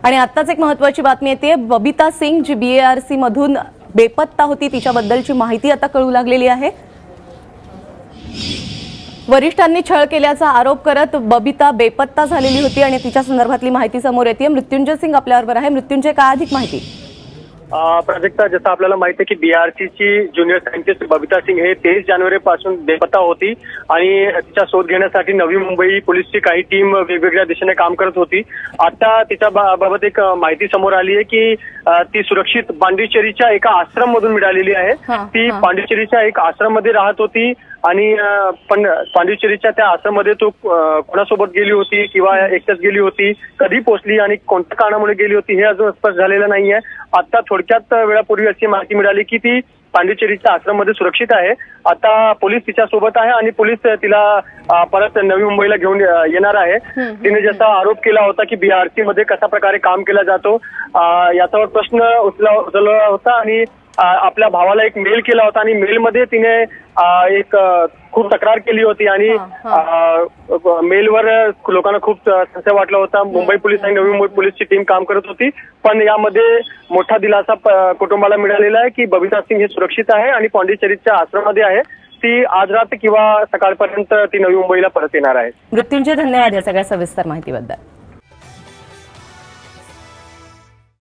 आणि आत्ताच एक महत्त्वाची बातमी येते, बबिता सिंग जी BARC मधून बेपत्ता होती तिच्याबद्दलची माहिती आता कळू लागलेली आहे। वरिष्ठांनी छळ केल्याचा आरोप करत बबिता बेपत्ता झालेली होती आणि तिच्या संदर्भातली माहिती समोर येते। मृत्युंजय सिंग आपल्याबरोबर आहे। मृत्युंजय, काय अधिक माहिती? प्राजक्ता, जसं आपल्याला माहिती आहे की BRC ची ज्युनियर सायंटिस्ट बबिता सिंग हे 23 जानेवारी पासून बेपत्ता होती आणि तिचा शोध घेण्यासाठी नवी मुंबई पोलीसची काही टीम वेगवेगळ्या दिशेने काम करत होती। आता तिच्या बाबत एक माहिती समोर आली आहे की ती सुरक्षित पांडिचेरीच्या एका आश्रम मधून मिळालेली आहे। ती पांडिचेरीच्या एक आश्रम मध्ये राहत होती आणि पण पांडिचेरीच्या त्या आश्रममध्ये तो कोणासोबत गेली होती किंवा एकटंच गेली होती, कधी पोहोचली आणि कोणत्या कारणामुळे गेली होती हे अजून स्पष्ट झालेलं नाहीये। आता थोडक्यात वेळापूर्वी अशी माहिती मिळाली की ती पांडिचेरीच्या आश्रममध्ये सुरक्षित आहे। आता पोलीस तिच्या सोबत आहे आणि पोलीस तिला परत नवी मुंबईला घेऊन येणार आहे। तिने जसा आरोप केला होता की BRC मध्ये कशा प्रकारे काम केला जातो याच्यावर प्रश्न उचलला होता आणि आपल्या भावाला एक मेल केला होता आणि मेलमध्ये तिने एक खूप तक्रार केली होती आणि मेलवर लोकांना खूप संशय वाटला होता। मुंबई पोलीस आणि नवी मुंबई पोलीसची टीम काम करत होती, पण यामध्ये मोठा दिलासा कुटुंबाला मिळालेला आहे की बबिता सिंग हे सुरक्षित आहे आणि पांडिचेरीच्या आश्रमामध्ये आहे। ती आज रात्री किंवा सकाळपर्यंत ती नवी मुंबईला परत येणार आहे। मृत्युंजय, धन्यवाद या सगळ्या सविस्तर माहितीबद्दल।